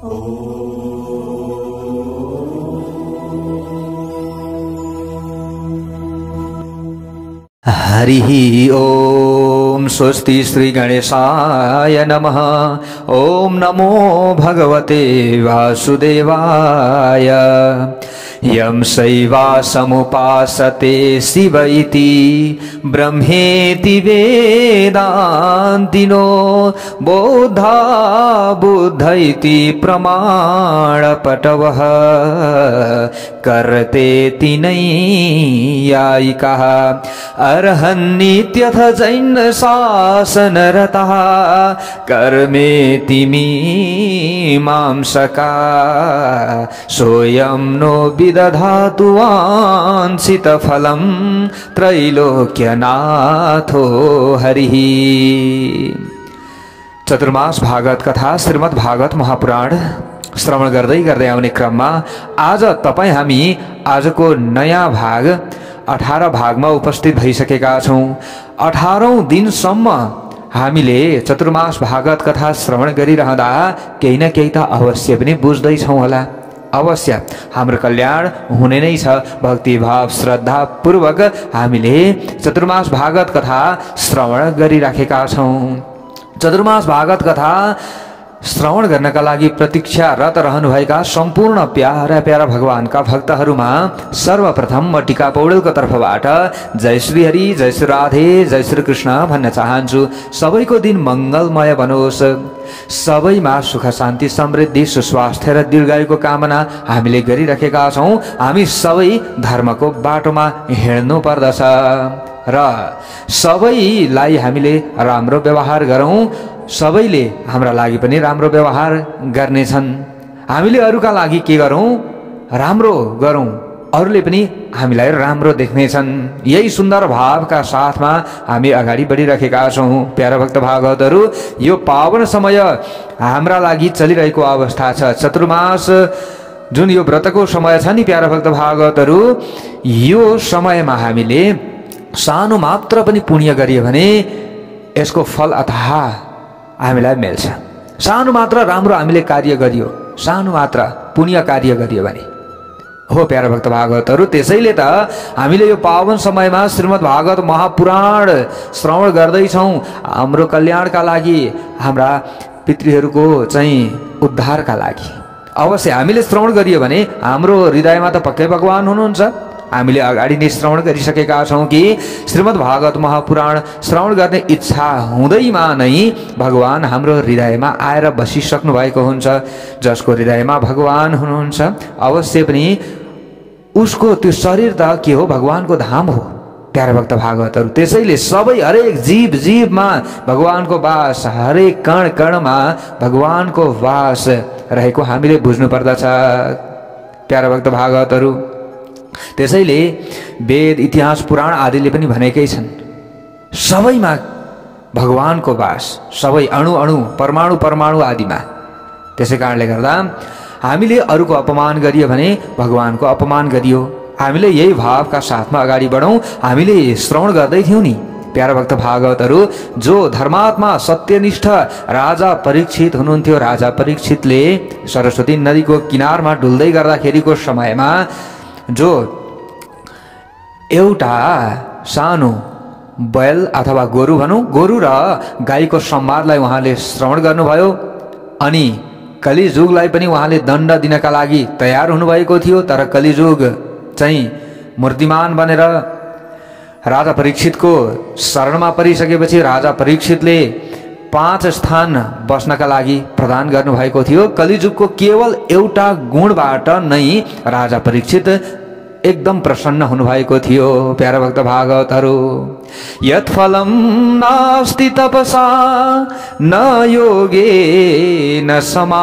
हरि ओम। स्वस्ति श्री गणेशाय नमः। ओम नमो भगवते वासुदेवाय। यं शैवासमुपासते शिव इति ब्रह्मेति वेदान्तिनो बोधा बुद्ध इति प्रमाणपटवः कर्तेति नैयायिकाः अर्हन्नित्यथ जैन शासनरतः कर्मेति मीमांसका सोऽयं नो विदधातु वाञ्छितफलं त्रैलोक्यनाथो हरिः। चतुर्मास भागवत कथा श्रीमद् भागवत महापुराण श्रवण गर्दै गर्दै आउने क्रममा आज तपाईं हामी आजको नयाँ भाग 18 भागमा उपस्थित भइसकेका छौं। 18औं दिनसम्म हामीले चतुर्मास भागवत कथा श्रवण गरिरहँदा केही न केही त अवश्य पनि बुझ्दै छौं होला। अवश्य हाम्रो कल्याण हुने नै छ। भक्ति भाव श्रद्धा पूर्वक हामीले चतुर्मास भागवत कथा श्रवण गरिराखेका छौं। चतुर्मास भागवत कथा श्रवण गर्नका लागि प्रतीक्षारत रहनुभएका सम्पूर्ण प्यारा प्यारा भगवानका भक्तहरूमा सर्वप्रथम म टीका पौडेलको तर्फबाट जय श्री हरि, जय श्री राधे, जय श्री कृष्ण भन्न चाहन्छु। सबैको दिन मंगलमय बनोस्। सबैमा सुख शान्ति समृद्धि सुस्वास्थ्य र दीर्घायुको कामना हामीले गरिराखेका छौं। हामी सबै धर्मको बाटोमा हिँड्नु पर्दछ र सबैलाई हामीले राम्रो व्यवहार गरौं। सबैले हाम्रा लागि पनि राम्रो व्यवहार गर्नेछन्। हामीले अरूका लागि के गरौं? राम्रो गरौं, अरूले पनि हामीलाई राम्रो देख्नेछन्। यही सुन्दर भावका साथमा हामी अगाडि बढिरहेका छौं। प्यारा भक्त भागवतहरू, यो पावन समय हाम्रा लागि चलिरहेको अवस्था छ। चतुर्मास जुन यो व्रतको समय छ नि प्यारा भक्त भागवतहरू, यो समयमा हामीले सानो मात्र पनि पुण्य गरियो भने यसको फल अथाह हामीलाई मिल्छ। सानो मात्र राम्रो हामीले कार्य गरियो, सानो मात्र पुण्य कार्य गरियो भने हो प्यारा भक्त भागवतहरू। त्यसैले त हामीले यो पावन समयमा श्रीमद् भागवत महापुराण श्रवण गर्दैछौँ। हाम्रो कल्याणका लागि, हाम्रा पितृहरूको चाहिँ उद्धारका लागि अवश्य हामीले श्रवण गरियो भने हाम्रो हृदयमा त पक्कै भगवान हुनुहुन्छ। हामीले अगाडि नै श्रवण गरिसकेका छौं कि श्रीमद् भागवत महापुराण श्रवण गर्ने इच्छा हुँदैमा नै भगवान हाम्रो हृदयमा आएर बसिसक्नु भएको हुन्छ। जसको हृदयमा भगवान हुनुहुन्छ अवश्य पनि उसको त्यो शरीर त के हो? भगवानको धाम हो प्यारा भक्त भागवतहरू। त्यसैले सबै हरेक जीव जीवमा भगवानको वास, हरेक कण कणमा भगवानको वास रहेको हामीले बुझ्नु पर्दछ प्यारा भक्त भागवतहरू। त्यसैले वेद, इतिहास, पुराण आदिले पनि भनेकै छन् सबैमा भगवानको वास, सबै अणु अणु, परमाणु परमाणु आदिमा। त्यसै कारणले गर्दा हामीले अरूको अपमान गरियो भने भगवानको अपमान गरियो। हामीले यही भावका साथमा अगाडि बढौं। हामीले श्रवण गर्दै थियौं नि प्यारा भक्त भागवतहरू, जो धर्मात्मा सत्यनिष्ठ राजा परीक्षित हुनुहुन्थ्यो। राजा परीक्षितले सरस्वती नदीको किनारमा डुल्दै गर्दाखेरिको समयमा जो एउटा सानो बैल अथवा गोरु भनौं, गोरु र गाईको संवादलाई उहाँले श्रवण गर्नुभयो। अनि कलिजुगलाई पनि उहाँले दण्ड दिनका लागि तयार हुनुभएको थियो। तर कलिजुग चाहिँ मूर्तिमान बनेर राजा परीक्षितको शरणमा परिसकेपछि राजा परीक्षितले 5 स्थान बस्नका लागि प्रदान गर्नुभएको थियो। कलिजुगको केवल एउटा गुणबाट नै राजा परीक्षित एकदम प्रसन्न हुनुभएको थियो प्यारा भक्त भागवतहरू। यत् फलं नास्ति तपसा न योगे न समाधिना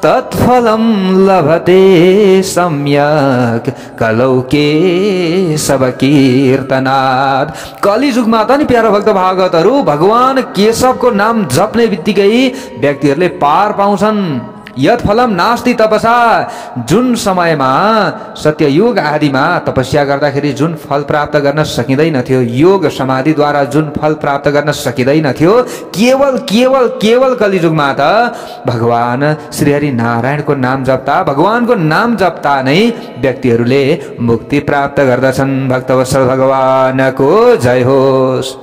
तत्फलं लभते सम्यक कलौके सब कीर्तनात्। कलिजुगमा त नि प्यारा भक्त भागवतहरू, भगवान केशवको नाम जप्ने बित्तिकै व्यक्तिहरूले पार पाउँछन्। यत फलम नास्ति तपसा, जुन समयमा सत्ययुग आदिमा तपस्या गर्दाखेरि जुन फल प्राप्त गर्न सकिँदैनथ्यो, योग समाधिद्वारा जुन फल प्राप्त गर्न सकिँदैनथ्यो, केवल केवल केवल कलियुगमा त भगवान श्रीहरि नारायणको नाम जप्ता, भगवानको नाम जप्ता नै व्यक्तिहरूले मुक्ति प्राप्त गर्दछन्। भक्तवत्सल भगवानको जय होस्।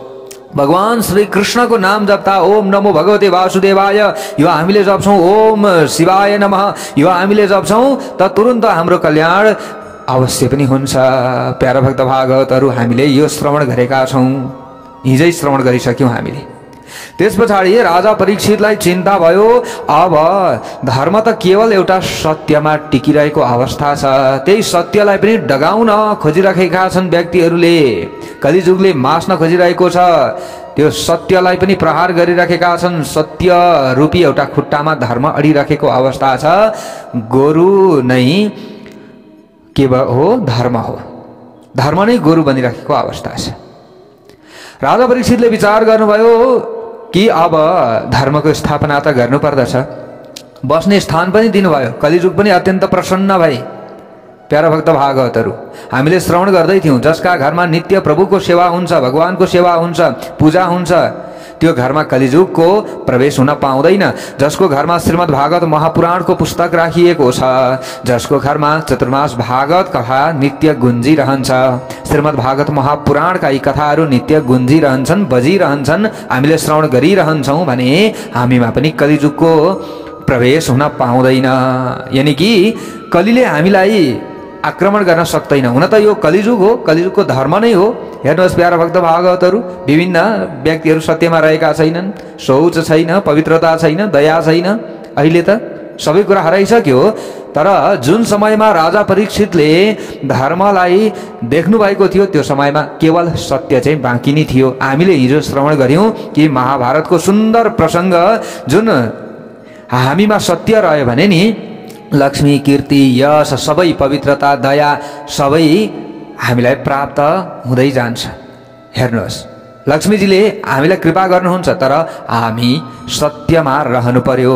भगवान श्री कृष्णको नाम जप्ता ओम नमो भगवते वासुदेवाय यो हामीले जप्छौँ, ओम शिवाय नमः यो हामीले जप्छौँ त तुरुन्त हाम्रो कल्याण अवश्य पनि हुन्छ। प्यारा भक्त भागवतहरू हामीले यो श्रवण गरेका छौँ, हिजै श्रवण गरिसक्यौँ हामीले। त्यस पछाडि राजा परीक्षितलाई चिन्ता भयो, अब धर्म त केवल एउटा सत्यमा टिकिरहेको अवस्था छ, त्यही सत्यलाई पनि डगाउन खोजिरहेका छन् व्यक्तिहरूले। कलिजुगले मास्न खोजिरहेको छ, त्यो सत्यलाई पनि प्रहार गरिरहेका छन्। सत्य रूपी एउटा खुट्टामा धर्म अडिरहेको अवस्था छ। गोरु नै के हो? धर्म हो। धर्म नै गोरु बनिरहेको अवस्था छ। राजा परीक्षितले विचार गर्नुभयो कि अब धर्मको स्थापना त गर्नुपर्दछ, बस्ने स्थान पनि दिनुभयो। कलिजुग पनि अत्यन्त प्रसन्न भए। प्यारा भक्त भागवतहरू हामीले श्रवण गर्दै थियौँ, जसका घरमा नित्य प्रभुको सेवा हुन्छ, भगवानको सेवा हुन्छ, पूजा हुन्छ, त्यो घरमा कलिजुगको प्रवेश हुन पाउँदैन। जसको घरमा श्रीमद् भागवत महापुराणको पुस्तक राखिएको छ, जसको घरमा चतुर्मास भागवत कथा नित्य गुन्जिरहन्छ, श्रीमद् भागवत महापुराणका यी कथाहरू नित्य गुन्जिरहन्छन्, बजिरहन्छन्, हामीले श्रवण गरिरहन्छौँ भने हामीमा पनि कलिजुगको प्रवेश हुन पाउँदैन। यानि कि कलिले हामीलाई आक्रमण गर्न सक्दैन। हुन त यो कलिजुग हो, कलिजुगको धर्म नै हो। हेर्नुहोस् प्यारा भक्त भागवतहरू, विभिन्न व्यक्तिहरू सत्यमा रहेका छैनन्, शौच छैन, पवित्रता छैन, दया छैन। अहिले त सबै कुरा हराइसक्यो। तर जुन समयमा राजा परीक्षितले धर्मलाई देख्नु भएको थियो, त्यो समयमा केवल सत्य चाहिँ बाँकी नै थियो। हामीले हिजो श्रवण गऱ्यौँ कि महाभारतको सुन्दर प्रसङ्ग, जुन हामीमा सत्य रह्यो भने नि लक्ष्मी, कीर्ति, यश, सबै पवित्रता, दया सबै हामीलाई प्राप्त हुँदै जान्छ। हेर्नुहोस्, लक्ष्मीजीले हामीलाई कृपा गर्नुहुन्छ, तर हामी सत्यमा रहनु पर्यो।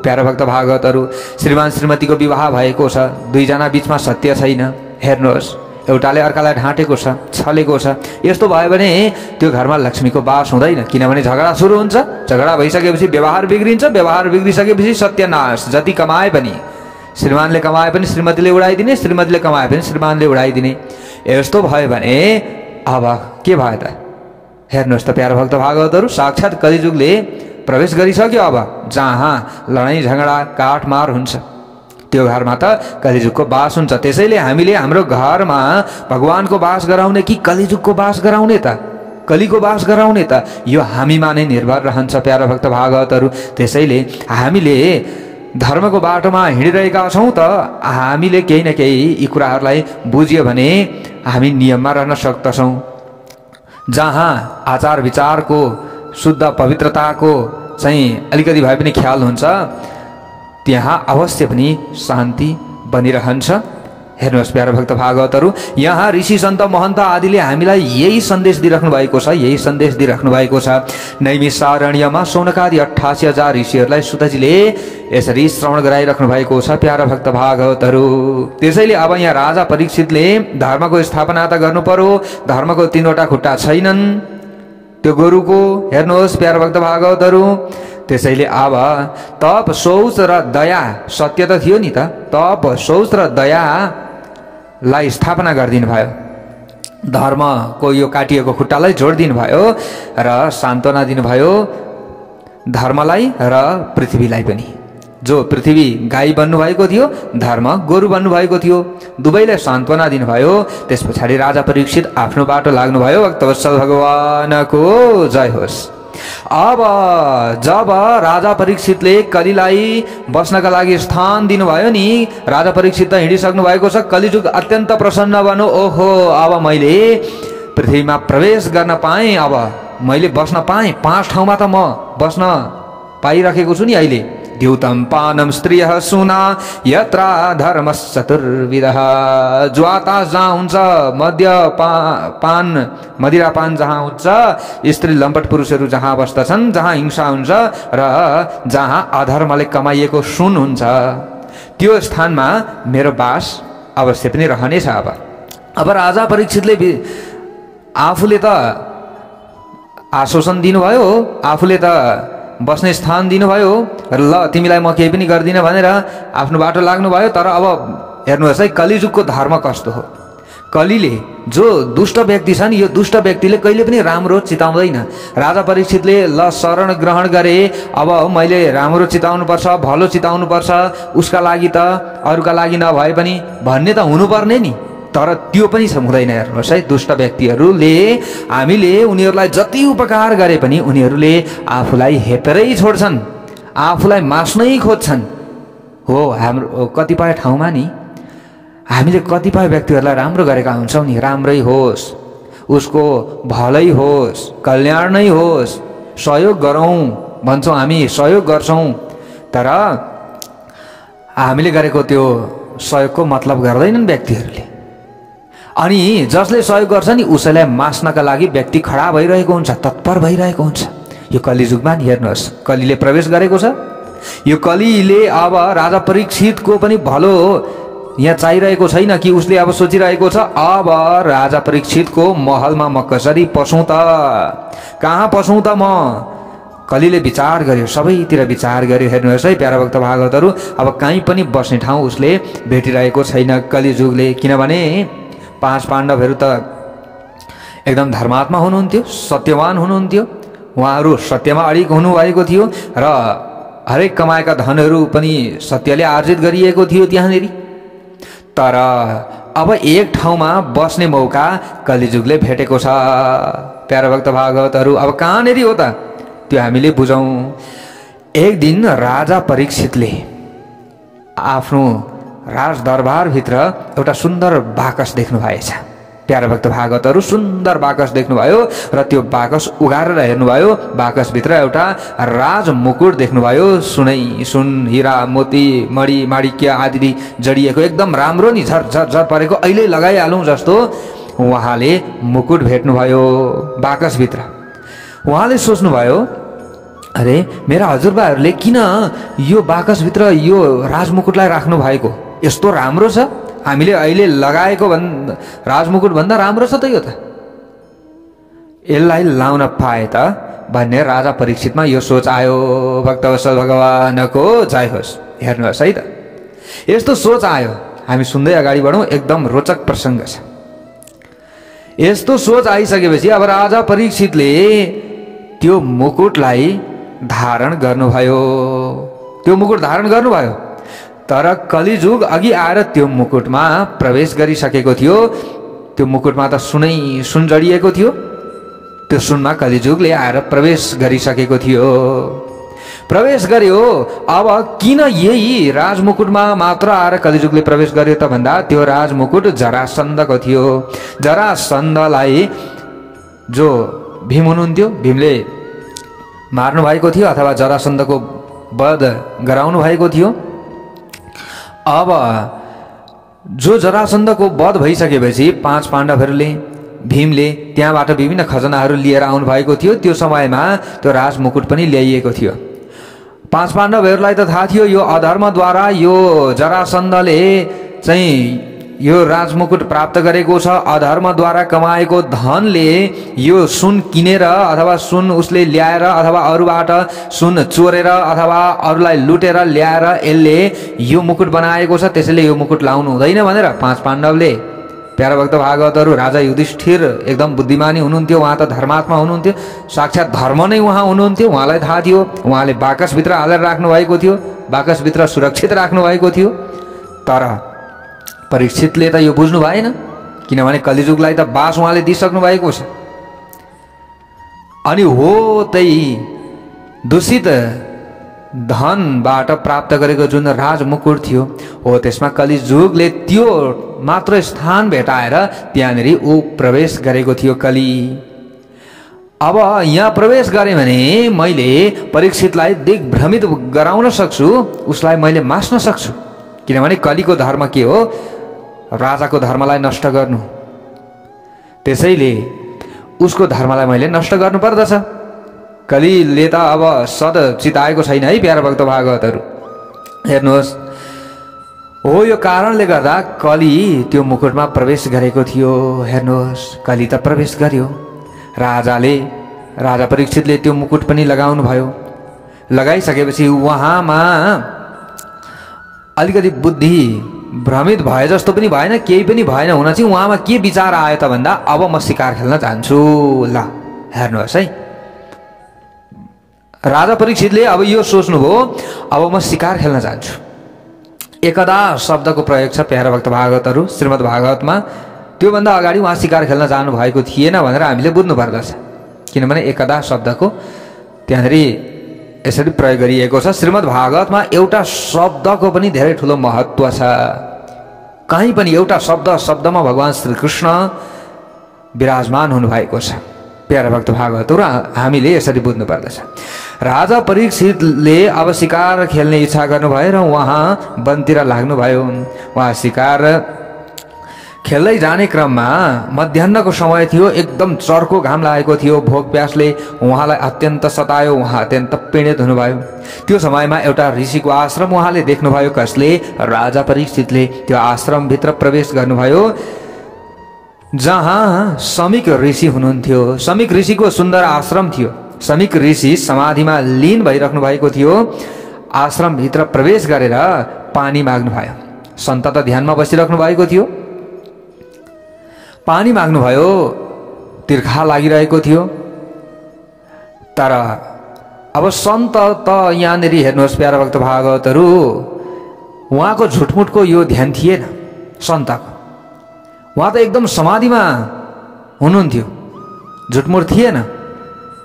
प्यारा भक्त भागवतहरू, श्रीमान श्रीमतीको विवाह भएको छ, दुईजना बिचमा सत्य छैन। हेर्नुहोस्, एउटाले अर्कालाई ढाँटेको छ, छलेको छ। यस्तो भयो भने त्यो घरमा लक्ष्मीको बास हुँदैन, किनभने झगडा सुरु हुन्छ। झगडा भइसकेपछि व्यवहार बिग्रिन्छ, व्यवहार बिग्रिसकेपछि सत्यनाश। जति कमाए पनि श्रीमानले कमाए पनि श्रीमतीले उडाइदिने, श्रीमतीले कमाए पनि श्रीमानले उडाइदिने। यस्तो भयो भने अब के भयो त? हेर्नुहोस् त प्यारा भक्त भागवतहरू, साक्षात् कलिजुगले प्रवेश गरिसक्यो। अब जहाँ लडाइँ झगडा काटमार हुन्छ, त्यो घरमा त कलिजुगको बास हुन्छ। त्यसैले हामीले हाम्रो घरमा भगवानको बास गराउने कि कलिजुगको बास गराउने त, कलिको बास गराउने त, यो हामीमा नै निर्भर रहन्छ प्यारा भक्त भागवतहरू। त्यसैले हामीले धर्मको बाटोमा हिँडिरहेका छौँ त हामीले केही न केही यी कुराहरूलाई बुझ्यो भने हामी नियममा रहन सक्दछौँ। जहाँ आचार विचारको शुद्ध पवित्रताको चाहिँ अलिकति भए पनि ख्याल हुन्छ, त्यहाँ अवश्य पनि शान्ति बनिरहन्छ। हेर्नुहोस् प्यारा भक्त भागवतहरू, यहाँ ऋषि सन्त महन्त आदिले हामीलाई यही सन्देश दिइराख्नु भएको छ, यही सन्देश दिइराख्नु भएको छ। नैमिषारण्यमा सौनकादि 88,000 ऋषिहरूलाई सुतजीले यसरी श्रवण गराइराख्नु भएको छ प्यारा भक्त भागवतहरू। त्यसैले अब यहाँ राजा परीक्षितले धर्मको स्थापना त गर्नु पर्यो। धर्मको 3वटा खुट्टा छैनन् त्यो गोरुको। हेर्नुहोस् प्यारा भक्त भागवतहरू, त्यसैले अब तप, शौच र दया, सत्य त थियो नि त, तप, शौच र दयालाई स्थापना गरिदिनु भयो। धर्मको यो काटिएको खुट्टालाई जोडिदिनु भयो र सान्त्वना दिनुभयो धर्मलाई र पृथ्वीलाई पनि। जो पृथ्वी गाई बन्नुभएको थियो, धर्म गोरु बन्नुभएको थियो, दुवैलाई सान्त्वना दिनुभयो। त्यस पछाडि राजा परीक्षित आफ्नो बाटो लाग्नुभयो। भक्तवत्सल भगवानको जय होस्। अब जब राजा परीक्षितले कलिलाई बस्नका लागि स्थान दिनुभयो नि, राजा परीक्षित त हिँडिसक्नु भएको छ। कलिजुग अत्यन्त प्रसन्न बन्यो। ओहो, अब मैले पृथ्वीमा प्रवेश गर्न पाएँ, अब मैले बस्न पाएँ। 5 ठाउँमा त म बस्न पाइराखेको छु नि अहिले। द्यूतं पानम स्त्रियः सुना यत्र धर्मश्चतुर्विधः। ज्वाता जहाँ हुन्छ, मदिरापान जहाँ हुन्छ, स्त्री लम्पट पुरुषहरू जहाँ बस्दछन्, जहाँ हिंसा हुन्छ र जहाँ अधर्मले कमाइएको सुन हुन्छ, त्यो स्थानमा मेरो बास अवश्य पनि रहनेछ। अब राजा परीक्षितले आफूले त आश्वासन दिनुभयो, आफूले त बस्ने स्थान दिनुभयो, ल तिमीलाई म केही पनि गर्दिनँ भनेर आफ्नो बाटो लाग्नुभयो। तर अब हेर्नुहोस् है, कलिजुगको धर्म कस्तो हो। कलिले जो दुष्ट व्यक्ति छन्, यो दुष्ट व्यक्तिले कहिले पनि राम्रो चिताउँदैन। राजा परीक्षितले ल शरण ग्रहण गरे, अब मैले राम्रो चिताउनुपर्छ, भलो चिताउनुपर्छ, उसका लागि त अरूका लागि नभए पनि भन्ने त हुनुपर्ने नि। तर त्यो पनि हुँदैन। हेर्नुहोस् है, दुष्ट व्यक्तिहरूले हामीले उनीहरूलाई जति उपकार गरे पनि उनीहरूले आफूलाई हेपेरै छोड्छन्, आफूलाई मास्नै खोज्छन्। हो, हाम्रो कतिपय ठाउँमा नि हामीले कतिपय व्यक्तिहरूलाई राम्रो गरेका हुन्छौँ नि, राम्रै होस्, उसको भलै होस्, कल्याण नै होस्, सहयोग गरौँ भन्छौँ, हामी सहयोग गर्छौँ। तर हामीले गरेको त्यो सहयोगको मतलब गर्दैनन् व्यक्तिहरूले। अनि जसले सहयोग गर्छ नि उसैलाई मास्नका लागि व्यक्ति खडा भइरहेको हुन्छ, तत्पर भइरहेको हुन्छ। यो कलिजुगमा नि हेर्नुहोस्, कलिले प्रवेश गरेको छ। यो कलिले अब राजा परीक्षितको पनि भलो यहाँ चाहिरहेको छैन कि उसले अब सोचिरहेको छ, अब राजा परीक्षितको महलमा म कसरी पसौँ त, कहाँ पसौँ त म। कलिले विचार गर्यो, सबैतिर विचार गर्यो। हेर्नुहोस् है प्यारा भक्त भागवतहरू, अब कहीँ पनि बस्ने ठाउँ उसले भेटिरहेको छैन कलिजुगले। किनभने 5 पाण्डवहरू त एकदम धर्मात्मा हुनुहुन्थ्यो, सत्यवान हुनुहुन्थ्यो, उहाँहरू सत्यमा अडिग हुनुभएको थियो र हरेक कमाएका धनहरू पनि सत्यले आर्जित गरिएको थियो त्यहाँनिर। तर अब एक ठाउँमा बस्ने मौका कलिजुगले भेटेको छ। प्यारा भक्त भागवतहरू, अब कहाँनिर हो त त्यो हामीले बुझौँ। एक दिन राजा परीक्षितले आफ्नो राजदरबारभित्र एउटा सुन्दर बाकस देख्नु भएछ। प्यारा भक्त भागवतहरू, सुन्दर बाकस देख्नुभयो र त्यो बाकस उघारेर हेर्नुभयो। बाकसभित्र एउटा राजमुकुट देख्नुभयो, सुन, हिरा, मोती, मणि, माणिक्य आदि जडिएको, एकदम राम्रो नि, झर परेको, अहिले लगाइहालौँ जस्तो उहाँले मुकुट भेट्नुभयो बाकसभित्र। उहाँले सोच्नुभयो, अरे मेरा हजुरबाहरूले किन यो बाकसभित्र यो राजमुकुटलाई राख्नु भएको? यस्तो राम्रो छ, हामीले अहिले लगाएको राजमुकुट भन्दा राम्रो छ त यो त, यसलाई लाउन पाए त भन्ने राजा परीक्षितमा यो सोच आयो। भक्तवत्सल भगवानको जय होस्। हेर्नुहोस् है त, यस्तो सोच आयो। हामी सुन्दै अगाडि बढौँ, एकदम रोचक प्रसङ्ग छ। यस्तो सोच आइसकेपछि अब राजा परीक्षितले त्यो मुकुटलाई धारण गर्नुभयो, त्यो मुकुट धारण गर्नुभयो। तर कलिजुग अघि आएर त्यो मुकुटमा प्रवेश गरिसकेको थियो। त्यो मुकुटमा त सुन जडिएको थियो, त्यो सुनमा कलिजुगले आएर प्रवेश गरिसकेको थियो। प्रवेश गर्यो। अब किन यही राजमुकुटमा मात्र आएर कलिजुगले प्रवेश गर्यो त भन्दा त्यो राजमुकुट जरासन्धको थियो। जरासन्धलाई जो भीम हुनुहुन्थ्यो, भीमले मार्नु भएको थियो अथवा जरासन्धको वध गराउनु भएको थियो। अब जो जरासन्धको वध भइसकेपछि 5 पाण्डवहरूले, भीमले त्यहाँबाट विभिन्न खजनाहरू लिएर आउनु भएको थियो। त्यो समयमा त्यो राजमुकुट पनि ल्याइएको थियो। 5 पाण्डवहरूलाई त थाहा थियो यो अधर्मद्वारा यो जरासन्धले चाहिँ यो राजमुकुट प्राप्त गरेको छ, अधर्मद्वारा कमाएको धनले यो सुन किनेर अथवा सुन उसले ल्याएर अथवा अरूबाट सुन चोरेर अथवा अरूलाई लुटेर ल्याएर यसले यो मुकुट बनाएको छ, त्यसैले यो मुकुट लाउनु हुँदैन भनेर 5 पाण्डवले, प्यारा भक्त भागवतहरू, राजा युधिष्ठिर एकदम बुद्धिमानी हुनुहुन्थ्यो, उहाँ त धर्मात्मा हुनुहुन्थ्यो, साक्षात् धर्म नै उहाँ हुनुहुन्थ्यो, उहाँलाई थाहा थियो। उहाँले बाकसभित्र हालेर राख्नु भएको थियो, बाकसभित्र सुरक्षित राख्नु भएको थियो। तर परीक्षितले त यो बुझ्नु भएन, किनभने कलिजुगलाई त बास उहाँले दिइसक्नु भएको छ। अनि हो त्यही दूषित धनबाट प्राप्त गरेको जुन राजमुकुट थियो, हो त्यसमा कलिजुगले त्यो मात्र स्थान भेटाएर त्यहाँनिर ऊ प्रवेश गरेको थियो कलि। अब यहाँ प्रवेश गरेँ भने मैले परीक्षितलाई दिग्भ्रमित गराउन सक्छु, उसलाई मैले मास्न सक्छु। किनभने कलीको धर्म के हो? राजाको धर्मलाई नष्ट गर्नु। त्यसैले उसको धर्मलाई मैले नष्ट गर्नु पर्दछ। कलीले त अब सद चिताएको छैन है प्यारा भक्त भागवतहरू। हेर्नुहोस्, हो यो कारणले गर्दा कली त्यो मुकुटमा प्रवेश गरेको थियो। हेर्नुहोस्, कली त प्रवेश गर्यो। राजा परीक्षितले त्यो मुकुट पनि लगाउनु भयो। लगाइसकेपछि उहाँमा अलिकति बुद्धि भ्रमित भए जस्तो पनि भएन, केही पनि भएन। हुन चाहिँ उहाँमा के विचार आयो त भन्दा अब म शिकार खेल्न जान्छु। ल हेर्नुहोस् है, राजा परीक्षितले अब यो सोच्नुभयो, अब म शिकार खेल्न जान्छु। एकदा शब्दको प्रयोग छ प्यारा भक्त भागवतहरू श्रीमद् भागवतमा। त्योभन्दा अगाडि उहाँ शिकार खेल्न जानु भएको थिएन भनेर हामीले बुझ्नु पर्दछ। किनभने एकदा शब्दको त्यहाँनिर यसरी प्रयोग गरिएको छ। श्रीमद् भागवतमा एउटा शब्दको पनि धेरै ठुलो महत्त्व छ। कहीँ पनि एउटा शब्दमा भगवान श्रीकृष्ण विराजमान हुनुभएको छ प्यारा भक्त भागवतहरू। हामीले यसरी बुझ्नु पर्दछ। राजा परीक्षितले अब शिकार खेल्ने इच्छा गर्नुभयो र उहाँ वनतिर लाग्नुभयो। उहाँ शिकार खेल्दै जाने क्रममा मध्याहको समय थियो, एकदम चर्को घाम लागेको थियो। भोक प्यासले उहाँलाई अत्यन्त सतायो, उहाँ अत्यन्त पीडित हुनुभयो। त्यो समयमा एउटा ऋषिको आश्रम उहाँले देख्नुभयो। कसले? राजा परीक्षितले त्यो आश्रमभित्र प्रवेश गर्नुभयो, जहाँ समीक ऋषि हुनुहुन्थ्यो। समीक ऋषिको सुन्दर आश्रम थियो। समीक ऋषि समाधिमा लीन भइराख्नु भएको थियो। आश्रमभित्र प्रवेश गरेर पानी माग्नुभयो। सन्त त ध्यानमा बसिराख्नु भएको थियो, पानी माग्नुभयो। तिर्खा लागिरहेको थियो। तर अब सन्त त यहाँनिर हेर्नुहोस् प्यारा भक्त भागवतहरू, उहाँको झुटमुटको यो ध्यान थिएन सन्तको। उहाँ त एकदम समाधिमा हुनुहुन्थ्यो, झुटमुट थिएन।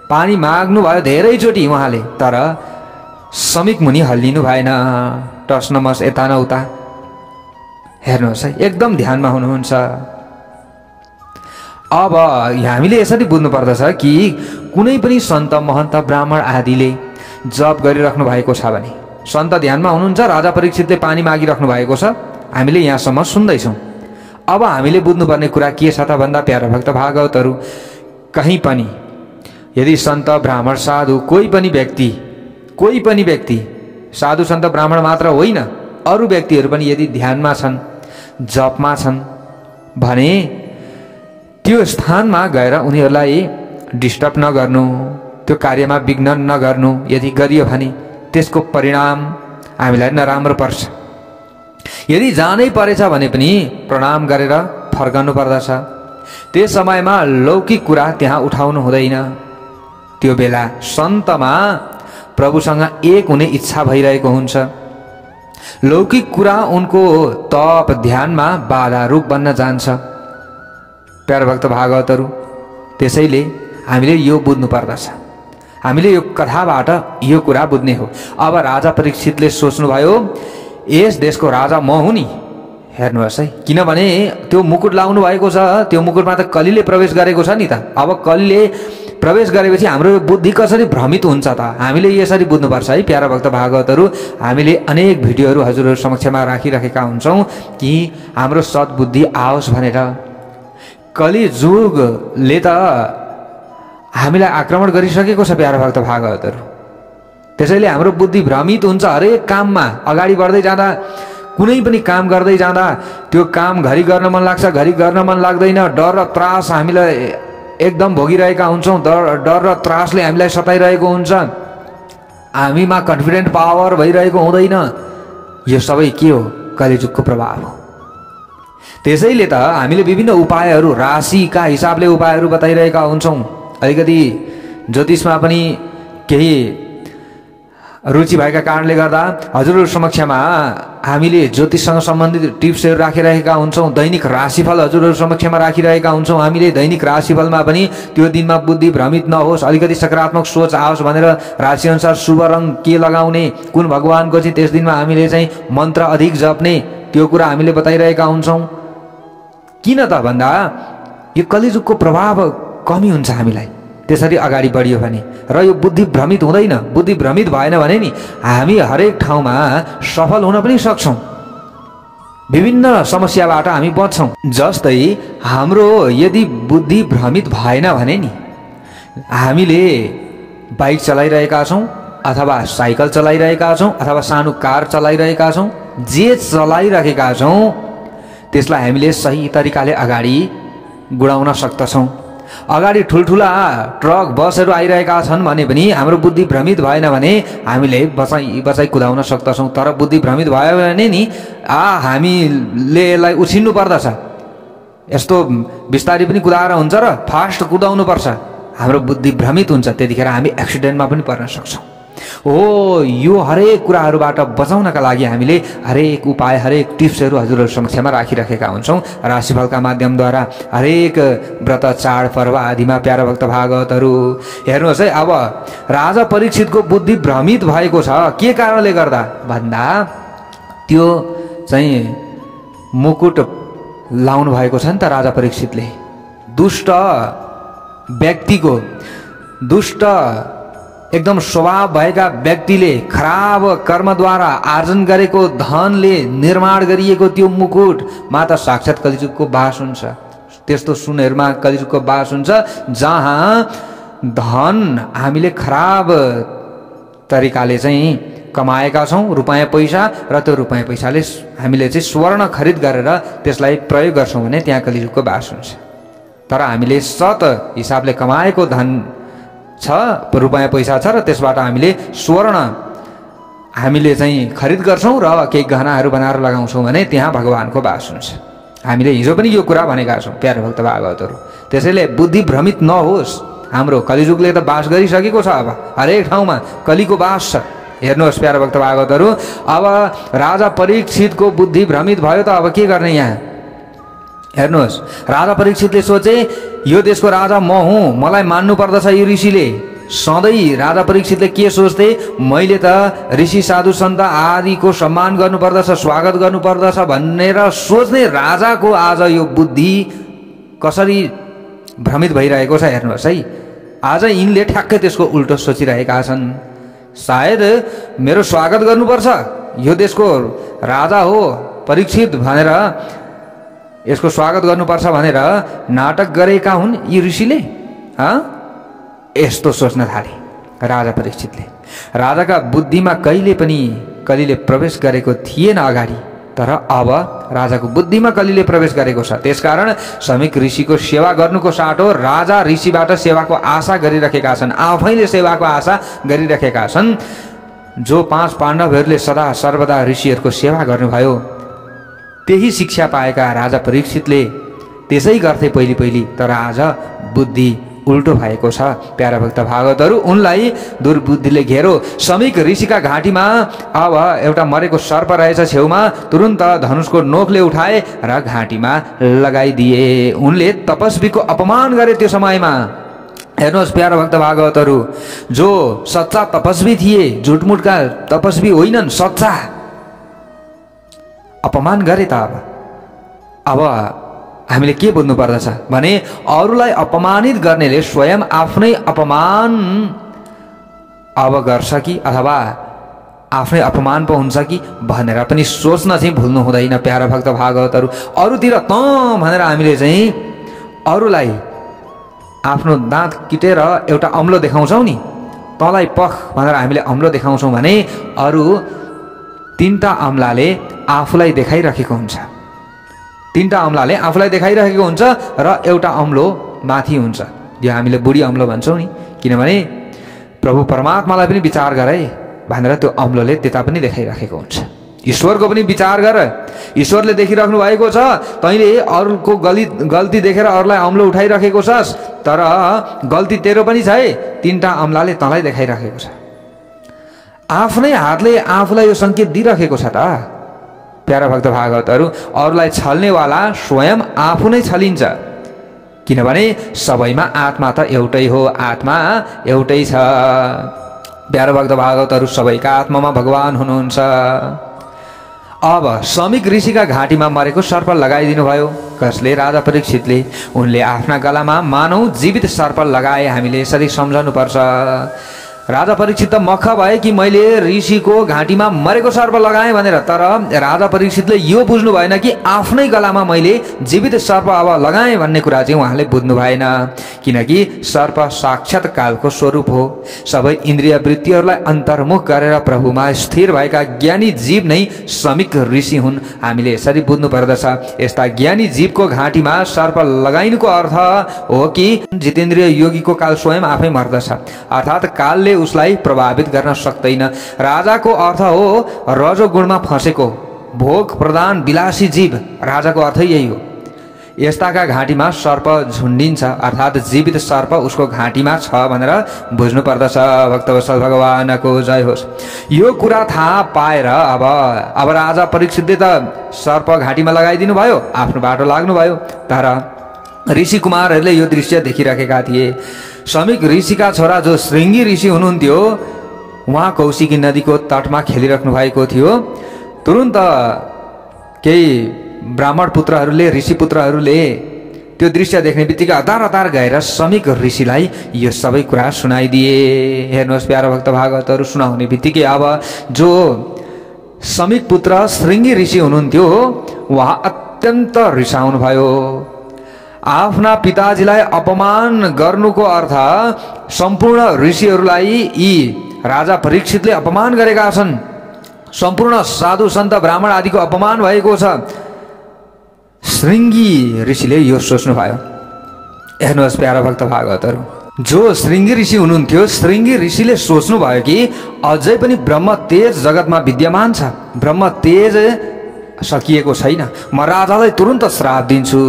पानी माग्नु भयो धेरैचोटि उहाँले, तर समीक मुनि हल्लिनु भएन, टस्नमस यता न उता। हेर्नुहोस् है, एकदम ध्यानमा हुनुहुन्छ। अब हामीले यसरी बुझ्नु पर्दछ कि कुनै पनि सन्त महन्त ब्राह्मण आदिले जप गरिराख्नु भएको छ भने, सन्त ध्यानमा हुनुहुन्छ, राजा परीक्षितले पानी मागिराख्नु भएको छ, हामीले यहाँसम्म सुन्दैछौँ। अब हामीले बुझ्नुपर्ने कुरा के छ त भन्दा प्यारा भक्त भागवतहरू, कहीँ पनि यदि सन्त ब्राह्मण साधु कोही पनि व्यक्ति साधु सन्त ब्राह्मण मात्र होइन, अरू व्यक्तिहरू पनि यदि ध्यानमा छन्, जपमा छन् भने त्यो स्थानमा गएर उनीहरूलाई डिस्टर्ब नगर्नु, त्यो कार्यमा विघ्न नगर्नु। यदि गरियो भने त्यसको परिणाम हामीलाई नराम्रो पर्छ। यदि जानै परेछ भने पनि प्रणाम गरेर फर्कनु पर्दछ। त्यस समयमा लौकिक कुरा त्यहाँ उठाउनु हुँदैन। त्यो बेला सन्तमा प्रभुसँग एक हुने इच्छा भइरहेको हुन्छ। लौकिक कुरा उनको तप ध्यानमा बाधा रूप बन्न जान्छ प्यारा भक्त भागवतहरू। त्यसैले हामीले यो बुझ्नु पर्दछ। हामीले यो कथाबाट यो कुरा बुझ्ने हो। अब राजा परीक्षितले सोच्नुभयो, यस देशको राजा म हुँ नि। हेर्नुहोस् है, किनभने त्यो मुकुट लाउनु भएको छ, त्यो मुकुटमा त कलीले प्रवेश गरेको छ नि त। अब कलीले प्रवेश गरेपछि हाम्रो बुद्धि कसरी भ्रमित हुन्छ त? हामीले यसरी बुझ्नुपर्छ है प्यारा भक्त भागवतहरू। हामीले अनेक भिडियोहरू हजुरहरू समक्षमा राखिरहेका हुन्छौँ कि हाम्रो सद्बुद्धि आओस् भनेर। कलिजुगले त हामीलाई आक्रमण गरिसकेको छ प्यारा भक्त भागवतहरू। त्यसैले हाम्रो बुद्धि भ्रमित हुन्छ। हरेक काममा अगाडि बढ्दै जाँदा, कुनै पनि काम गर्दै जाँदा त्यो काम घरि गर्न मन लाग्छ, घरि गर्न मन लाग्दैन। डर र त्रास हामीलाई एकदम भोगिरहेका हुन्छौँ। डर र त्रासले हामीलाई सताइरहेको हुन्छ। हामीमा कन्फिडेन्ट पावर भइरहेको हुँदैन। यो सबै के हो? कलिजुगको प्रभाव हो। त्यसैले त हामीले विभिन्न उपायहरू, राशिका हिसाबले उपायहरू बताइरहेका हुन्छौँ। अलिकति ज्योतिषमा पनि केही रुचि भएका कारणले गर्दा हजुरहरू समक्षमा हामीले ज्योतिषसँग सम्बन्धित टिप्सहरू राखिरहेका हुन्छौँ। दैनिक राशिफल हजुरहरू समक्षमा राखिरहेका हुन्छौँ। हामीले दैनिक राशिफलमा पनि त्यो दिनमा बुद्धि भ्रमित नहोस्, अलिकति सकारात्मक सोच आओस् भनेर राशिअनुसार शुभ रङ के लगाउने, कुन भगवानको चाहिँ त्यस दिनमा हामीले चाहिँ मन्त्र अधिक जप्ने, त्यो कुरा हामीले बताइरहेका हुन्छौँ। किन त भन्दा यो कलिजुगको प्रभाव कमी हुन्छ हामीलाई। त्यसरी अगाडि बढियो भने र यो बुद्धि भ्रमित हुँदैन, बुद्धि भ्रमित भएन भने नि हामी हरेक ठाउँमा सफल हुन पनि सक्छौँ, विभिन्न समस्याबाट हामी बच्छौँ। जस्तै हाम्रो यदि बुद्धि भ्रमित भएन भने नि हामीले बाइक चलाइरहेका छौँ अथवा साइकल चलाइरहेका छौँ अथवा सानो कार चलाइरहेका छौँ, जे चलाइरहेका छौँ त्यसलाई हामीले सही तरिकाले अगाडि गुडाउन सक्दछौँ। अगाडि ठुल्ठुला ट्रक बसहरू आइरहेका छन् भने पनि हाम्रो बुद्धि भ्रमित भएन भने हामीले बचाइ कुदाउन सक्दछौँ। तर बुद्धि भ्रमित भयो भने नि हामीले यसलाई उछिन्नु पर्दछ, यस्तो बिस्तारै पनि कुदाएर हुन्छ र फास्ट कुदाउनु पर्छ। हाम्रो बुद्धि भ्रमित हुन्छ, त्यतिखेर हामी एक्सिडेन्टमा पनि पर्न सक्छौँ। हो, यो हरेक कुराहरूबाट बचाउनका लागि हामीले हरेक उपाय, हरेक टिप्सहरू हजुरहरू समक्षमा राखिरहेका हुन्छौँ राशिफलका माध्यमद्वारा। हरेक व्रत चाड पर्व आदिमा प्यारा भक्त भागवतहरू हेर्नुहोस् है। अब राजा परीक्षितको बुद्धि भ्रमित भएको छ, के कारणले गर्दा भन्दा त्यो चाहिँ मुकुट लाउनु भएको छ नि त राजा परीक्षितले। दुष्ट व्यक्तिको, दुष्ट एकदम स्वभाव भएका व्यक्तिले खराब कर्मद्वारा आर्जन गरेको धनले निर्माण गरिएको त्यो मुकुट माता साक्षात् कलिजुगको बास हुन्छ। त्यस्तो सुनहरूमा कलिजुगको बास हुन्छ जहाँ धन हामीले खराब तरिकाले चाहिँ कमाएका छौँ, रुपैयाँ पैसा, र त्यो रुपैयाँ पैसाले हामीले चाहिँ स्वर्ण खरिद गरेर त्यसलाई प्रयोग गर्छौँ भने त्यहाँ कलिजुगको बास हुन्छ। तर हामीले सत हिसाबले कमाएको धन छ, रुपैयाँ पैसा छ, र त्यसबाट हामीले स्वर्ण हामीले चाहिँ खरिद गर्छौँ र केही गहनाहरू बनाएर लगाउँछौँ भने त्यहाँ भगवानको बास हुन्छ। हामीले हिजो पनि यो कुरा भनेका छौँ प्यारे भक्त भागवतहरू। त्यसैले बुद्धि भ्रमित नहोस्। हाम्रो कलिजुगले त बास गरिसकेको छ, अब हरेक ठाउँमा कलिको बास छ। हेर्नुहोस् प्यारे भक्त भागवतहरू, अब राजा परीक्षितको बुद्धि भ्रमित भयो त अब के गर्ने यहाँ हेर्नुहोस्। राजा परीक्षितले सोचे यो देशको राजा म हुँ, मलाई मान्नु पर्दछ यो ऋषिले। सधैँ राजा परीक्षितले के सोच्थे, मैले त ऋषि साधु सन्त आदिको सम्मान गर्नुपर्दछ, स्वागत गर्नुपर्दछ भनेर सोच्ने राजाको आज यो बुद्धि कसरी भ्रमित भइरहेको छ हेर्नुहोस् है। आज यिनले ठ्याक्कै त्यसको उल्टो सोचिरहेका छन्। सायद मेरो स्वागत गर्नुपर्छ, यो देशको राजा हो परीक्षित भनेर यसको स्वागत गर्नुपर्छ भनेर नाटक गरेका हुन् यी ऋषिले। यस्तो सोच्न थाले राजा परीक्षितले। राजाका बुद्धिमा कलिले प्रवेश गरेको थिएन अगाडि, तर अब राजाको बुद्धिमा कलिले प्रवेश गरेको छ। त्यसकारण समीक ऋषिको सेवा गर्नुको साटो राजा ऋषिबाट सेवाको आशा गरिरहेका छन्, आफैले सेवाको आशा गरिरहेका छन्। जो 5 पाण्डवहरूले सदा सर्वदा ऋषिहरूको सेवा गर्नुभयो त्यही शिक्षा पाएका राजा परीक्षितले त्यसै गर्थे पहिले, तर आज बुद्धि उल्टो भएको छ प्यारा भक्त भागवतहरू। उनलाई दुर्बुद्धिले घेरो। समीक ऋषिका घाँटीमा अब एउटा मरेको सर्प रहेछ छेउमा, तुरुन्त धनुषको नोकले उठाए र घाँटीमा लगाइदिए। उनले तपस्वीको अपमान गरे त्यो समयमा। हेर्नुहोस् प्यारा भक्त भागवतहरू, जो सच्चा तपस्वी थिए, झुटमुटका तपस्वी होइनन्, सच्चा अपमान गरे त अब हामीले के बुझ्नु पर्दछ भने अरूलाई अपमानित गर्नेले स्वयं आफ्नै अपमान अब गर्छ कि अथवा आफ्नै अपमान पो हुन्छ कि भनेर पनि सोच्न चाहिँ भुल्नु हुँदैन प्यारा भक्त भागवतहरू। अरूतिर त भनेर हामीले चाहिँ अरूलाई आफ्नो दाँत किटेर एउटा अम्लो देखाउँछौँ नि, तँलाई पख भनेर हामीले अम्लो देखाउँछौँ भने अरू 3टा अम्लाले आफूलाई देखाइरहेको हुन्छ। 3टा अम्लाले आफूलाई देखाइरहेको हुन्छ र एउटा अम्लो माथि हुन्छ, जो हामीले बुढी अम्लो भन्छौँ नि। किनभने प्रभु परमात्मालाई पनि विचार गरे भनेर त्यो अम्लोले त्यता पनि देखाइरहेको हुन्छ। ईश्वरको पनि विचार गर, ईश्वरले देखिराख्नु भएको छ, तैँले अरूको गल्ती देखेर अरूलाई अम्लो उठाइरहेको छस्, तर गल्ती तेरो पनि छ है। 3टा अम्लाले तँलाई देखाइरहेको छ। आफ्नै हातले आफूलाई यो सङ्केत दिइरहेको छ त प्यारा भक्त भागवतहरू। अरूलाई छल्नेवाला स्वयं आफू नै छलिन्छ, किनभने सबैमा आत्मा त एउटै हो, आत्मा एउटै छ प्यारा भक्त भागवतहरू। सबैका आत्मामा भगवान हुनुहुन्छ। अब शमिक ऋषिका घाँटीमा मरेको सर्प लगाइदिनु भयो। कसले? राजा परीक्षितले। उनले आफ्ना गलामा मानौ जीवित सर्प लगाए। हामीले यसरी सम्झनु पर्छ। राजा परीक्षित त मख भए कि मैले ऋषिको घाँटीमा मरेको सर्प लगाएँ भनेर, तर राजा परीक्षितले यो बुझ्नु भएन कि आफ्नै गलामा मैले जीवित सर्प अब लगाएँ भन्ने कुरा चाहिँ उहाँले बुझ्नु भएन। किनकि सर्प साक्षात कालको स्वरूप हो। सबै इन्द्रिय वृत्तिहरूलाई अन्तर्मुख गरेर प्रभुमा स्थिर भएका ज्ञानी जीव नै शमिक ऋषि हुन्। हामीले यसरी बुझ्नु पर्दछ। यस्ता ज्ञानी जीवको घाँटीमा सर्प लगाइनुको अर्थ हो कि जितेन्द्रिय योगीको काल स्वयं आफै मर्दछ, अर्थात् कालले उसलाई प्रभावित गर्न सक्दैन। राजाको अर्थ हो रजोगुणमा फँसेको भोग प्रधान विलासी जीव। राजाको अर्थ यही हो। यस्ताका घाँटीमा सर्प झुन्डिन्छ, अर्थात् जीवित सर्प उसको घाँटीमा छ भनेर बुझ्नु पर्दछ। भक्तवत्सल भगवानको जय होस्। यो कुरा थाहा पाएर अब राजा परीक्षितले त सर्प घाँटीमा लगाइदिनु भयो, आफ्नो बाटो लाग्नुभयो। तर ऋषि कुमारहरूले यो दृश्य देखिरहेका थिए। शमिक ऋषिका छोरा जो श्रृंगी ऋषि हुनुहुन्थ्यो, उहाँ कौशिकी नदीको तटमा खेलिराख्नु भएको थियो। तुरुन्त केही ब्राह्मण पुत्रहरूले, ऋषि पुत्रहरूले त्यो दृश्य देख्ने बित्तिकै हतार हतार गएर शमिक ऋषिलाई यो सबै कुरा सुनाइदिए। हेर्नुहोस् प्यारा भक्त भागवतहरू, सुनाउने बित्तिकै अब जो शमिक पुत्र श्रृंगी ऋषि हुनुहुन्थ्यो उहाँ अत्यन्त रिसाउनु भयो। आफ्ना पिताजीलाई अपमान गर्नुको अर्थ सम्पूर्ण ऋषिहरूलाई यी राजा परीक्षितले अपमान गरेका छन्। सम्पूर्ण साधु सन्त ब्राह्मण आदिको अपमान भएको छ। श्रृंगी ऋषिले यो सोच्नु भयो। हेर्नुहोस् प्यारा भक्त भागवतहरू, जो श्रृंगी ऋषि हुनुहुन्थ्यो, श्रृंगी ऋषिले सोच्नु भयो कि अझै पनि ब्रह्म तेज जगतमा विद्यमान छ, ब्रह्म तेज सकिएको छैन, म राजालाई तुरुन्त श्राप दिन्छु।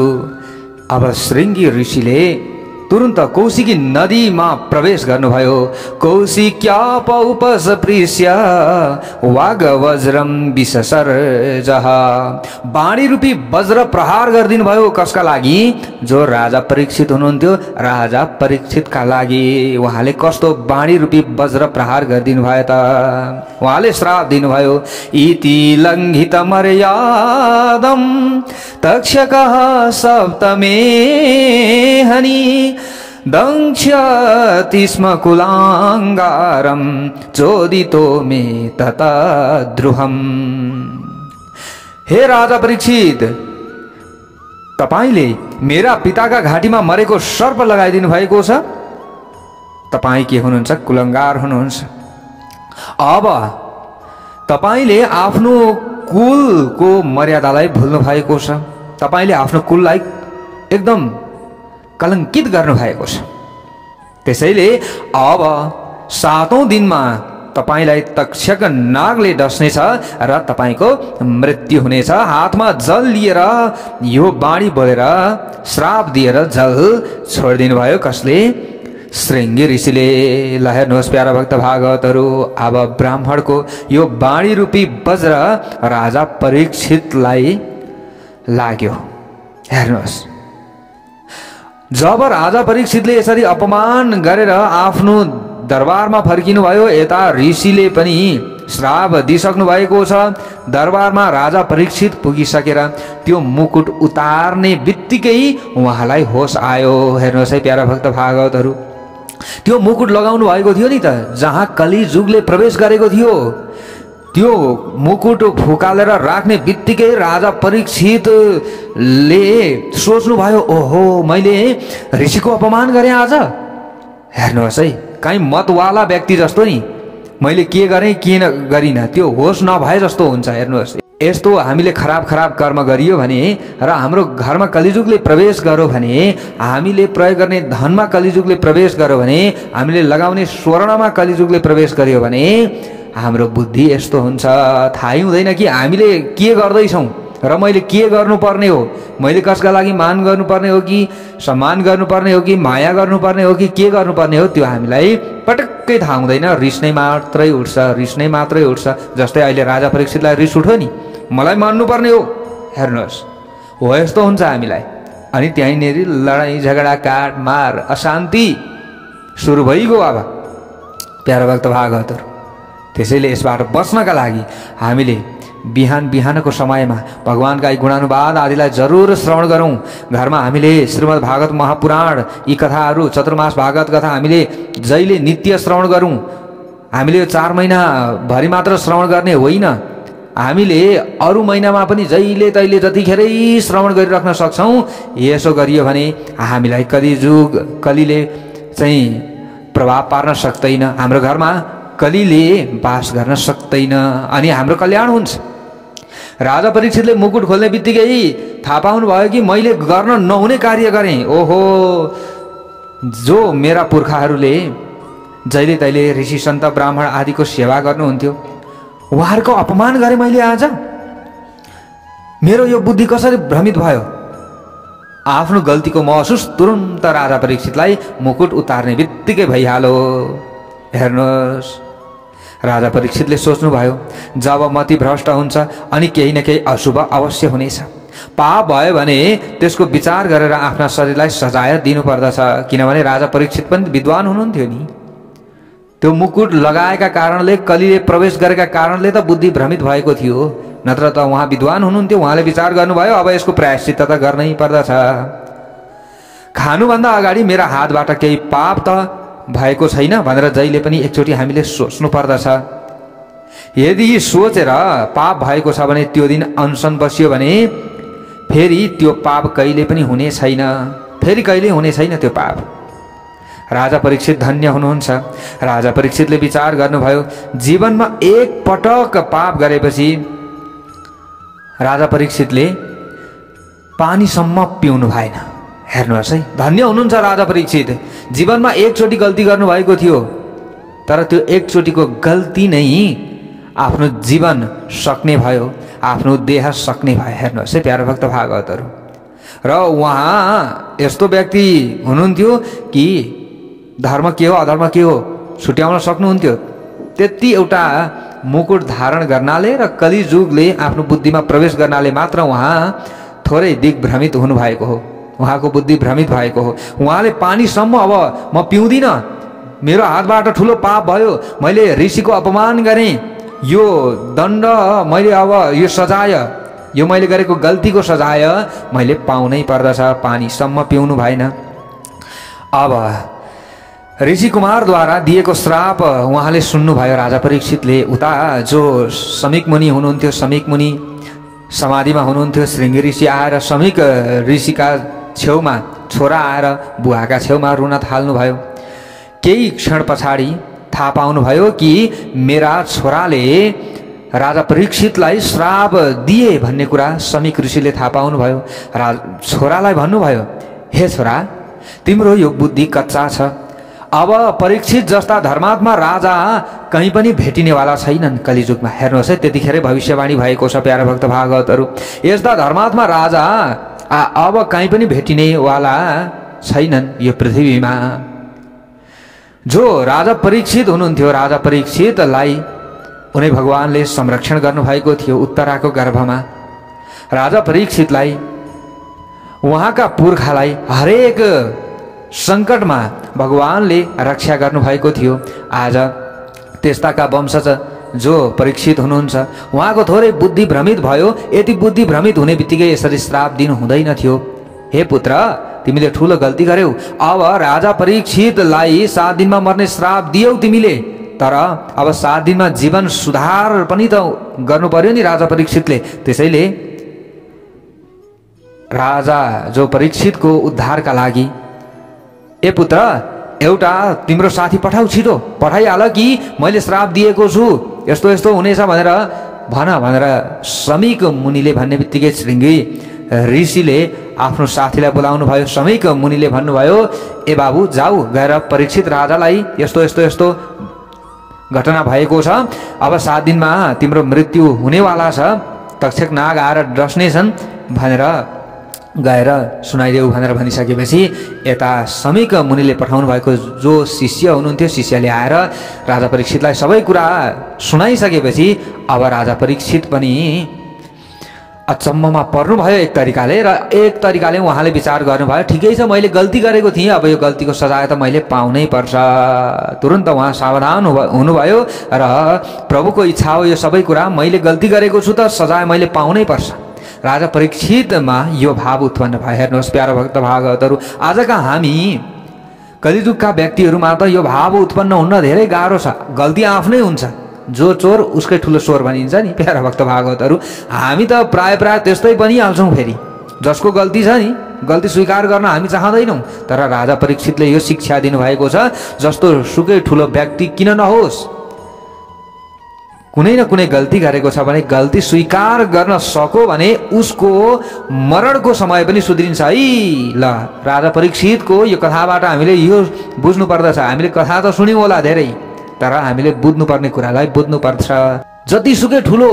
अब श्रृंगी ऋषिले तुरुन्त कौशिकी नदीमा प्रवेश गर्नुभयो। कौशिक्यापौपसपृश्य वाग वज्रम विससर्जः। बाणी रूपी वज्र प्रहार गरिदिनु भयो। कसका लागि? जो राजा परीक्षित हुनुहुन्थ्यो, राजा परीक्षितका लागि। उहाँले कस्तो बाणी रूपी वज्र प्रहार गरिदिनु भयो त? उहाँले श्राप दिनुभयो। इति लङ्घित मर्यादम तक्षकः सप्तमे हनि दंक्ष्यति स्म कुलाङ्गारं चोदितो मे तथा द्रुहम्। हे राजा परीक्षित, तपाईले मेरा पिताका घाँटीमा मरेको सर्प लगाइदिनु भएको छ। तपाई के हुनुहुन्छ? कुलङ्गार हुनुहुन्छ। अब तपाईले आफ्नो कुलको मर्यादालाई भुल्नु भएको छ। तपाईले आफ्नो कुललाई एकदम कलंकित गर्नु भएको छ। त्यसैले अब 7औं दिनमा तपाईलाई तक्षक नागले डस्नेछ र तपाईको मृत्यु हुनेछ। हातमा जल लिएर यो बाणी बोलेर श्राप दिएर जल छोडिदिनु भयो। कसले? श्रृंगी ऋषिले। ल हेर्नुहोस् प्यारा भक्त भागवतहरू, अब ब्राह्मणको यो बाणी रूपी वज्र राजा परीक्षितलाई लाग्यो। हेर्नुहोस्, जब राजा परीक्षितले यसरी अपमान गरेर आफ्नो दरबारमा फर्किनु भयो, यता ऋषिले पनि श्राप दिइसक्नु भएको छ। दरबारमा राजा परीक्षित पुगिसकेर त्यो मुकुट उतार्ने बित्तिकै उहाँलाई होस आयो। हेर्नुहोस् है प्यारा भक्त भागवतहरू, त्यो मुकुट लगाउनु भएको थियो नि त, जहाँ कलिजुगले प्रवेश गरेको थियो। त्यो मुकुट फुकालेर राख्ने बित्तिकै राजा परीक्षितले सोच्नु भयो, ओहो मैले ऋषिको अपमान गरेँ आज। हेर्नुहोस् है, कहीँ मतवाला व्यक्ति जस्तो नि मैले के गरेँ के गरिनँ त्यो होस नभए जस्तो हुन्छ। हेर्नुहोस्, यस्तो हामीले खराब कर्म गरियो भने र हाम्रो घरमा कलिजुगले प्रवेश गर्यो भने, हामीले प्रयोग गर्ने धनमा कलिजुगले प्रवेश गर्यो भने, हामीले लगाउने स्वर्णमा कलिजुगले प्रवेश गर्यो भने हाम्रो बुद्धि यस्तो हुन्छ। थाहै हुँदैन कि हामीले के गर्दैछौँ र मैले के गर्नुपर्ने हो, मैले कसका लागि मान गर्नुपर्ने हो कि सम्मान गर्नुपर्ने हो कि माया गर्नुपर्ने हो कि के गर्नुपर्ने हो, त्यो हामीलाई पटक्कै थाहा हुँदैन। रिस नै मात्रै उठ्छ, रिस नै मात्रै उठ्छ। जस्तै अहिले राजा परीक्षितलाई रिस उठ्यो नि, मलाई मान्नुपर्ने हो। हेर्नुहोस्, हो यस्तो हुन्छ हामीलाई। अनि त्यहीँनिर लडाइँ झगडा काटमार अशान्ति सुरु भइगयो। अब प्यारा भक्त भागवतहरू, त्यसैले यसबाट बच्नका लागि हामीले बिहानको समयमा भगवानका यी गुणानुवाद आदिलाई जरुर श्रवण गरौँ। घरमा हामीले श्रीमद् भागवत महापुराण यी कथाहरू चतुर्मास भागवत कथा हामीले जहिले नित्य श्रवण गरौँ। हामीले 4 महिनाभरि मात्र श्रवण गर्ने होइन, हामीले अरू महिनामा पनि जहिले तहिले जतिखेरै श्रवण गरिराख्न सक्छौँ। यसो गरियो भने हामीलाई कलीले चाहिँ प्रभाव पार्न सक्दैन, हाम्रो घरमा कलीले बास गर्न सक्दैन अनि हाम्रो कल्याण हुन्छ। राजा परीक्षितले मुकुट खोल्ने बित्तिकै थाहा पाउनु भयो कि मैले गर्न नहुने कार्य गरेँ। ओहो, जो मेरा पुर्खाहरूले जहिले तहिले ऋषि सन्त ब्राह्मण आदिको सेवा गर्नुहुन्थ्यो, उहाँहरूको अपमान गरेँ मैले। आज मेरो यो बुद्धि कसरी भ्रमित भयो। आफ्नो गल्तीको महसुस तुरुन्त राजा परीक्षितलाई मुकुट उतार्ने बित्तिकै भइहाल्यो। हेर्नुहोस्, राजा परीक्षितले सोच्नुभयो जब मति भ्रष्ट हुन्छ अनि केही न केही अशुभ अवश्य हुनेछ। पाप भयो भने त्यसको विचार गरेर आफ्ना शरीरलाई सजाय दिनुपर्दछ। किनभने राजा परीक्षित पनि विद्वान हुनुहुन्थ्यो नि। त्यो मुकुट लगाएका कारणले, कलीले प्रवेश गरेका कारणले त बुद्धि भ्रमित भएको थियो, नत्र त उहाँ विद्वान हुनुहुन्थ्यो। उहाँले विचार गर्नुभयो अब यसको प्रायश्चित्त त गर्नै पर्दछ। खानुभन्दा अगाडि मेरा हातबाट केही पाप त भएको छैन भनेर जहिले पनि एकचोटि हामीले सोच्नु पर्दछ। यदि सोचेर पाप भएको छ भने त्यो दिन अनसन बसियो भने फेरि त्यो पाप कहिले पनि हुने छैन, फेरि कहिले हुने छैन त्यो पाप। राजा परीक्षित धन्य हुनुहुन्छ। राजा परीक्षितले विचार गर्नुभयो जीवनमा एक पटक पाप गरेपछि राजा परीक्षितले पानीसम्म पिउनु भएन। हेर्नुहोस् है, धन्य हुनुहुन्छ राजा परीक्षित। जीवनमा एकचोटि गल्ती गर्नुभएको थियो, तर त्यो एकचोटिको गल्ती नै आफ्नो जीवन सक्ने भयो, आफ्नो देह सक्ने भयो। हेर्नुहोस् है प्यारो भक्त भागवतहरू। र उहाँ यस्तो व्यक्ति हुनुहुन्थ्यो कि धर्म के हो अधर्म के हो छुट्याउन सक्नुहुन्थ्यो। त्यति एउटा मुकुट धारण गर्नाले र कलिजुगले आफ्नो बुद्धिमा प्रवेश गर्नाले मात्र उहाँ थोरै दिग्भ्रमित हुनुभएको हो, उहाँको बुद्धि भ्रमित भएको हो। उहाँले पानीसम्म अब म पिउँदिनँ, मेरो हातबाट ठुलो पाप भयो, मैले ऋषिको अपमान गरेँ, यो दण्ड मैले अब यो सजाय, यो मैले गरेको गल्तीको सजाय मैले पाउनै पर्दछ। पानीसम्म पिउनु भएन। अब ऋषि कुमारद्वारा दिएको श्राप उहाँले सुन्नुभयो राजा परीक्षितले। उता जो समीक मुनि हुनुहुन्थ्यो, समीक मुनि समाधिमा हुनुहुन्थ्यो, श्रृङ्गी ऋषि आएर समीक ऋषिका छेउमा, छोरा आएर बुवाका छेउमा रुन थाल्नुभयो। केही क्षण पछाडि थाहा पाउनुभयो कि मेरा छोराले राजा परीक्षितलाई श्राप दिए भन्ने कुरा समीक ऋषिले थाहा पाउनुभयो। छोरालाई भन्नुभयो, हे छोरा, तिम्रो यो बुद्धि कच्चा छ। अब परीक्षित जस्ता धर्मात्मा राजा कहीँ पनि भेटिनेवाला छैनन् कलिजुगमा। हेर्नुहोस् है, त्यतिखेरै भविष्यवाणी भएको छ प्यारा भक्त भागवतहरू। यस्ता धर्मात्मा राजा अब कहीँ पनि भेटिनेवाला छैनन् यो पृथ्वीमा। जो राजा परीक्षित हुनुहुन्थ्यो, राजा परीक्षितलाई उनी भगवानले संरक्षण गर्नुभएको थियो उत्तराको गर्भमा। राजा परीक्षितलाई, उहाँका पुर्खालाई हरेक सङ्कटमा भगवानले रक्षा गर्नुभएको थियो। आज त्यस्ताका वंशज जो परीक्षित हुनुहुन्छ, उहाँको थोरै बुद्धि भ्रमित भयो। यति बुद्धि भ्रमित हुने बित्तिकै यसरी श्राप दिनु हुँदैन थियो। हे पुत्र, तिमीले ठुलो गल्ती गर्यौ। अब राजा परीक्षितलाई 7 दिनमा मर्ने श्राप दियौ तिमीले, तर अब 7 दिनमा जीवन सुधार पनि त गर्नु पर्यो नि राजा परीक्षितले। त्यसैले राजा जो परीक्षितको उद्धारका लागि, ए पुत्र, एउटा तिम्रो साथी पठाऊ, छिटो पठाइहाल कि मैले श्राप दिएको छु, यस्तो यस्तो हुनेछ भनेर भन भनेर समीक मुनिले भन्ने बित्तिकै श्रृङ्गी ऋषिले आफ्नो साथीलाई बोलाउनु भयो। समीक मुनिले भन्नुभयो, ए बाबु जाऊ, गएर परीक्षित राजालाई यस्तो यस्तो यस्तो घटना भएको छ, अब 7 दिनमा तिम्रो मृत्यु हुनेवाला छ, तक्षक नाग आएर डस्नेछन् भनेर गएर सुनाइदेऊ भनेर भनिसकेपछि यता समीक मुनिले पठाउनु भएको जो शिष्य हुनुहुन्थ्यो, शिष्यले आएर राजा परीक्षितलाई सबै कुरा सुनाइसकेपछि अब राजा परीक्षित पनि अचम्ममा पर्नुभयो एक तरिकाले, र एक तरिकाले उहाँले विचार गर्नुभयो ठिकै छ, मैले गल्ती गरेको थिएँ, अब यो गल्तीको सजाय त मैले पाउनै पर्छ। तुरन्त उहाँ सावधान हुनुभयो र प्रभुको इच्छा हो यो सबै कुरा, मैले गल्ती गरेको छु त सजाय मैले पाउनै पर्छ। राजा परीक्षितमा यो भाव उत्पन्न भयो। हेर्नुहोस् प्यारो भक्त भागवतहरू, आजका हामी कलियुगका व्यक्तिहरूमा त यो भाव उत्पन्न हुन धेरै गाह्रो छ। गल्ती आफ्नै हुन्छ, जो चोर उसकै ठुलो चोर भनिन्छ नि प्यारा भक्त भागवतहरू। हामी त प्राय त्यस्तै बनिहाल्छौँ। फेरि जसको गल्ती छ नि, गल्ती स्वीकार गर्न हामी चाहँदैनौँ। तर राजा परीक्षितले यो शिक्षा दिनुभएको छ, जस्तो सुकै ठुलो व्यक्ति किन नहोस्, कुनै न कुनै गल्ती गरेको छ भने गल्ती स्वीकार गर्न सको भने उसको मरणको समय पनि सुध्रिन्छ है। ल, राजा परीक्षितको यो कथाबाट हामीले यो बुझ्नु पर्दछ। हामीले कथा त सुन्यौँ होला धेरै, तर हामीले बुझ्नुपर्ने कुरालाई बुझ्नुपर्छ। जतिसुकै ठुलो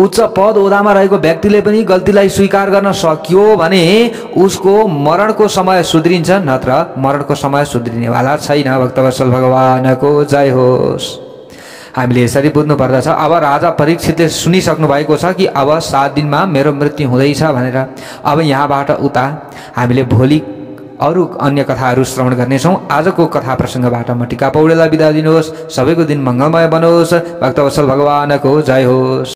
उच्च पद ओदामा रहेको व्यक्तिले पनि गल्तीलाई स्वीकार गर्न सक्यो भने उसको मरणको समय सुध्रिन्छ, नत्र मरणको समय सुध्रिनेवाला छैन। भक्तवत्सल भगवानको जय होस्। हामीले यसरी बुझ्नु पर्दछ। अब राजा परीक्षितले सुनिसक्नु भएको छ कि अब 7 दिनमा मेरो मृत्यु हुँदैछ भनेर। अब यहाँबाट उता हामीले भोलि अरू अन्य कथाहरू श्रवण गर्नेछौँ। आजको कथा प्रसङ्गबाट म टिका पौडेललाई बिदा दिनुहोस्। सबैको दिन मङ्गलमय बनोस्। भक्तवत्सल भगवानको जय होस्।